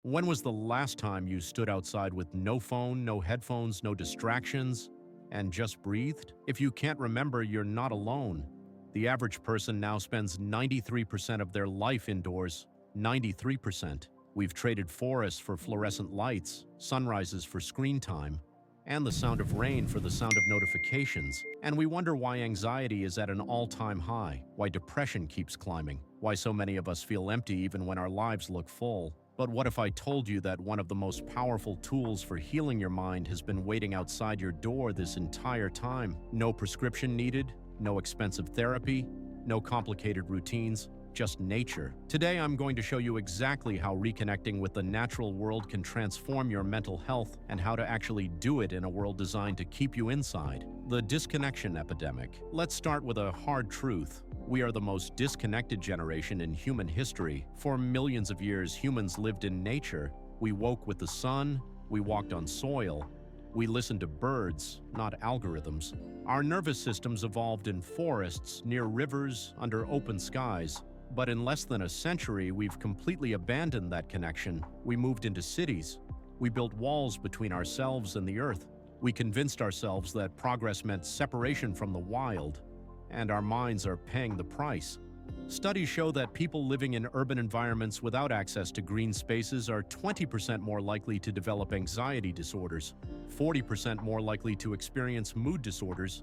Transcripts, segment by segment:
When was the last time you stood outside with no phone, no headphones, no distractions, and just breathed? If you can't remember, you're not alone. The average person now spends 93% of their life indoors. 93%. We've traded forests for fluorescent lights, sunrises for screen time, and the sound of rain for the sound of notifications. And we wonder why anxiety is at an all-time high, why depression keeps climbing, why so many of us feel empty even when our lives look full. But what if I told you that one of the most powerful tools for healing your mind has been waiting outside your door this entire time? No prescription needed, no expensive therapy, no complicated routines, just nature. Today I'm going to show you exactly how reconnecting with the natural world can transform your mental health and how to actually do it in a world designed to keep you inside. The disconnection epidemic. Let's start with a hard truth. We are the most disconnected generation in human history. For millions of years, humans lived in nature. We woke with the sun, we walked on soil, we listened to birds, not algorithms. Our nervous systems evolved in forests, near rivers, under open skies. But in less than a century, we've completely abandoned that connection. We moved into cities. We built walls between ourselves and the earth. We convinced ourselves that progress meant separation from the wild, and our minds are paying the price. Studies show that people living in urban environments without access to green spaces are 20% more likely to develop anxiety disorders, 40% more likely to experience mood disorders,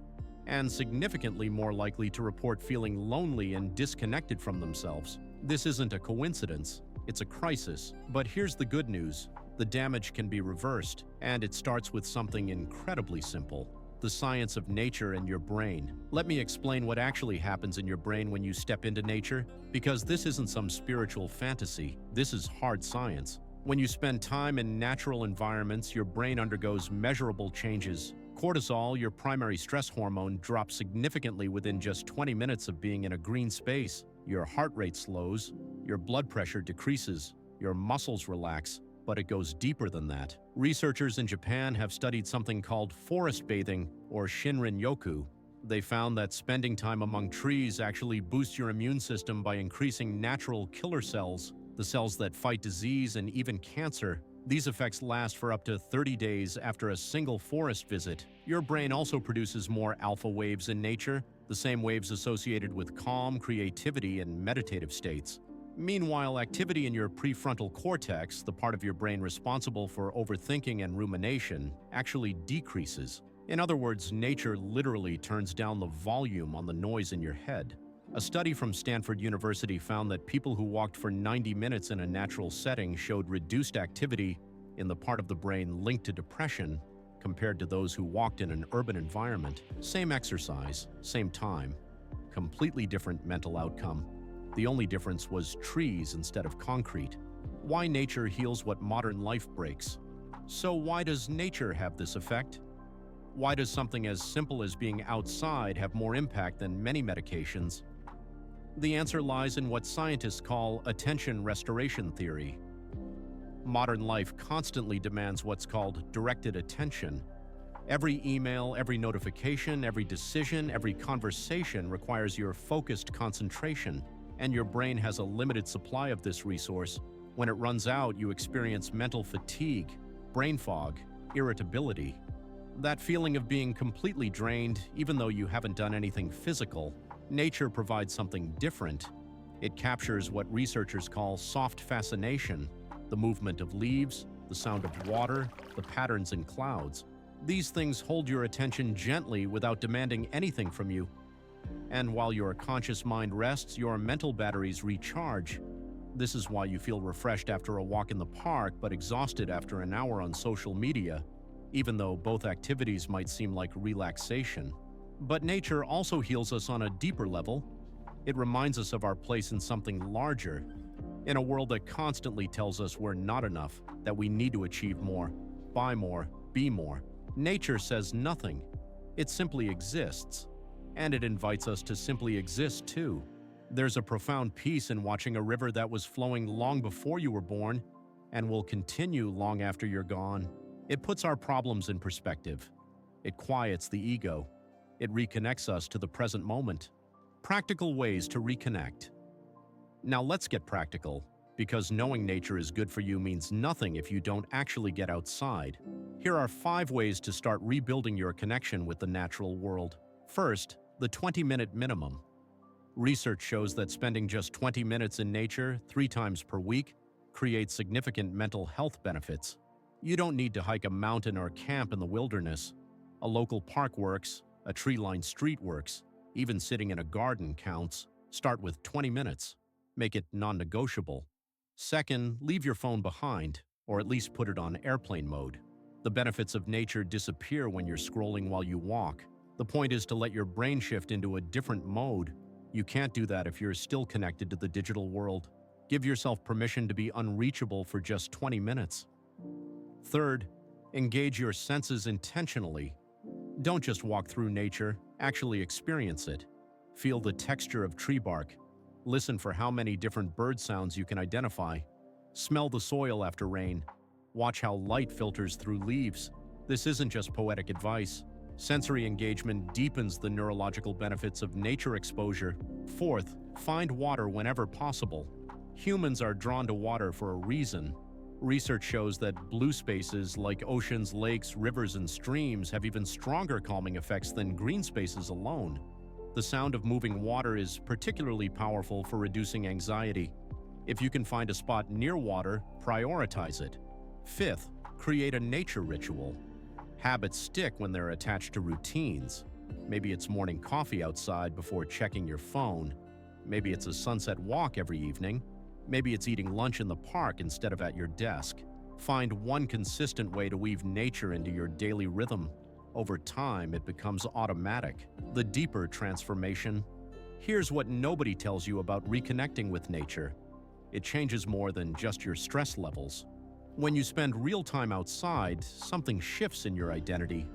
and significantly more likely to report feeling lonely and disconnected from themselves. This isn't a coincidence, it's a crisis. But here's the good news. The damage can be reversed, and it starts with something incredibly simple: the science of nature and your brain. Let me explain what actually happens in your brain when you step into nature, because this isn't some spiritual fantasy. This is hard science. When you spend time in natural environments, your brain undergoes measurable changes. Cortisol, your primary stress hormone, drops significantly within just 20 minutes of being in a green space. Your heart rate slows, your blood pressure decreases, your muscles relax, but it goes deeper than that. Researchers in Japan have studied something called forest bathing, or Shinrin-yoku. They found that spending time among trees actually boosts your immune system by increasing natural killer cells, the cells that fight disease and even cancer. These effects last for up to 30 days after a single forest visit. Your brain also produces more alpha waves in nature, the same waves associated with calm, creativity, and meditative states. Meanwhile, activity in your prefrontal cortex, the part of your brain responsible for overthinking and rumination, actually decreases. In other words, nature literally turns down the volume on the noise in your head. A study from Stanford University found that people who walked for 90 minutes in a natural setting showed reduced activity in the part of the brain linked to depression compared to those who walked in an urban environment. Same exercise, same time, completely different mental outcome. The only difference was trees instead of concrete. Why nature heals what modern life breaks. So why does nature have this effect? Why does something as simple as being outside have more impact than many medications? The answer lies in what scientists call attention restoration theory. Modern life constantly demands what's called directed attention. Every email, every notification, every decision, every conversation requires your focused concentration, and your brain has a limited supply of this resource. When it runs out, you experience mental fatigue, brain fog, irritability. That feeling of being completely drained, even though you haven't done anything physical. Nature provides something different. It captures what researchers call soft fascination, the movement of leaves, the sound of water, the patterns in clouds. These things hold your attention gently without demanding anything from you. And while your conscious mind rests, your mental batteries recharge. This is why you feel refreshed after a walk in the park, but exhausted after an hour on social media, even though both activities might seem like relaxation. But nature also heals us on a deeper level. It reminds us of our place in something larger, in a world that constantly tells us we're not enough, that we need to achieve more, buy more, be more. Nature says nothing. It simply exists. And it invites us to simply exist too. There's a profound peace in watching a river that was flowing long before you were born and will continue long after you're gone. It puts our problems in perspective. It quiets the ego. It reconnects us to the present moment. Practical ways to reconnect. Now let's get practical. because knowing nature is good for you means nothing if you don't actually get outside. Here are 5 ways to start rebuilding your connection with the natural world. First, the 20-minute minimum. Research shows that spending just 20 minutes in nature 3 times per week creates significant mental health benefits. You don't need to hike a mountain or camp in the wilderness. A local park works, a tree-lined street works, even sitting in a garden counts. Start with 20 minutes. Make it non-negotiable. Second, leave your phone behind, or at least put it on airplane mode. The benefits of nature disappear when you're scrolling while you walk. The point is to let your brain shift into a different mode. You can't do that if you're still connected to the digital world. Give yourself permission to be unreachable for just 20 minutes. Third, engage your senses intentionally. Don't just walk through nature, actually experience it. Feel the texture of tree bark. Listen for how many different bird sounds you can identify. Smell the soil after rain. Watch how light filters through leaves. This isn't just poetic advice. Sensory engagement deepens the neurological benefits of nature exposure. Fourth, find water whenever possible. Humans are drawn to water for a reason. Research shows that blue spaces like oceans, lakes, rivers, and streams have even stronger calming effects than green spaces alone. The sound of moving water is particularly powerful for reducing anxiety. If you can find a spot near water, prioritize it. Fifth, create a nature ritual. Habits stick when they're attached to routines. Maybe it's morning coffee outside before checking your phone. Maybe it's a sunset walk every evening. Maybe it's eating lunch in the park instead of at your desk. Find one consistent way to weave nature into your daily rhythm. Over time, it becomes automatic. The deeper transformation. Here's what nobody tells you about reconnecting with nature. It changes more than just your stress levels. When you spend real time outside, something shifts in your identity.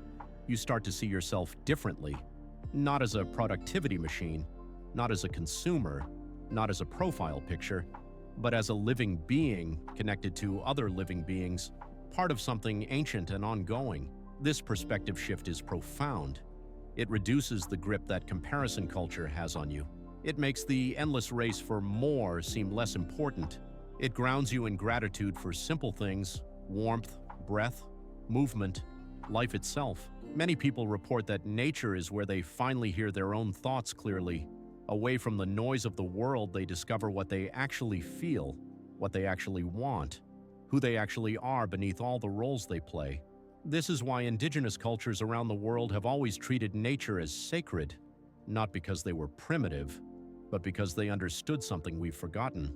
You start to see yourself differently. Not as a productivity machine, not as a consumer, not as a profile picture, but as a living being connected to other living beings, part of something ancient and ongoing. This perspective shift is profound. It reduces the grip that comparison culture has on you. It makes the endless race for more seem less important. It grounds you in gratitude for simple things: warmth, breath, movement, life itself. Many people report that nature is where they finally hear their own thoughts clearly. Away from the noise of the world, they discover what they actually feel, what they actually want, who they actually are beneath all the roles they play. This is why indigenous cultures around the world have always treated nature as sacred, not because they were primitive, but because they understood something we've forgotten.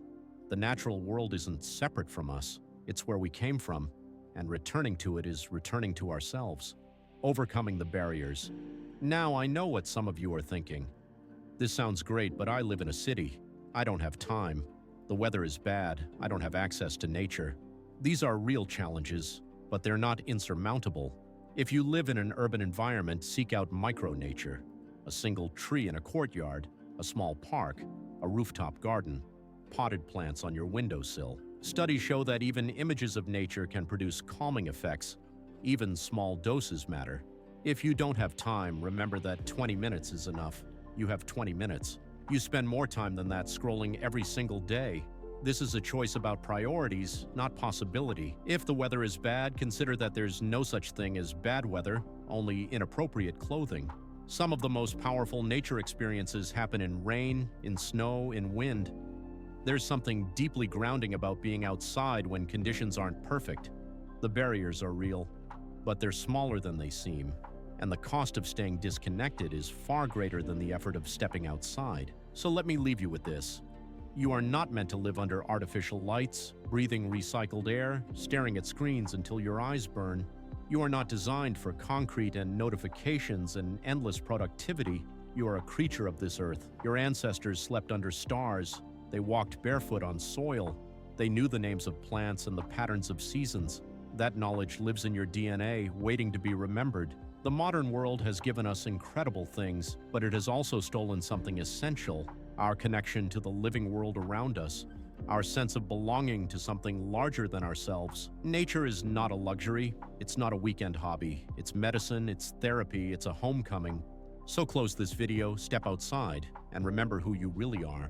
The natural world isn't separate from us, it's where we came from, and returning to it is returning to ourselves. Overcoming the barriers. Now I know what some of you are thinking. This sounds great, but I live in a city. I don't have time. The weather is bad. I don't have access to nature. These are real challenges, but they're not insurmountable. If you live in an urban environment, seek out micro-nature. A single tree in a courtyard, a small park, a rooftop garden, potted plants on your windowsill. Studies show that even images of nature can produce calming effects. Even small doses matter. If you don't have time, remember that 20 minutes is enough. You have 20 minutes. You spend more time than that scrolling every single day. This is a choice about priorities, not possibility. If the weather is bad, consider that there's no such thing as bad weather, only inappropriate clothing. Some of the most powerful nature experiences happen in rain, in snow, in wind. There's something deeply grounding about being outside when conditions aren't perfect. The barriers are real, but they're smaller than they seem. And the cost of staying disconnected is far greater than the effort of stepping outside. So let me leave you with this. You are not meant to live under artificial lights, breathing recycled air, staring at screens until your eyes burn. You are not designed for concrete and notifications and endless productivity. You are a creature of this earth. Your ancestors slept under stars. They walked barefoot on soil. They knew the names of plants and the patterns of seasons. That knowledge lives in your DNA, waiting to be remembered. The modern world has given us incredible things, but it has also stolen something essential: our connection to the living world around us, our sense of belonging to something larger than ourselves. Nature is not a luxury, it's not a weekend hobby, it's medicine, it's therapy, it's a homecoming. So close this video, step outside, and remember who you really are.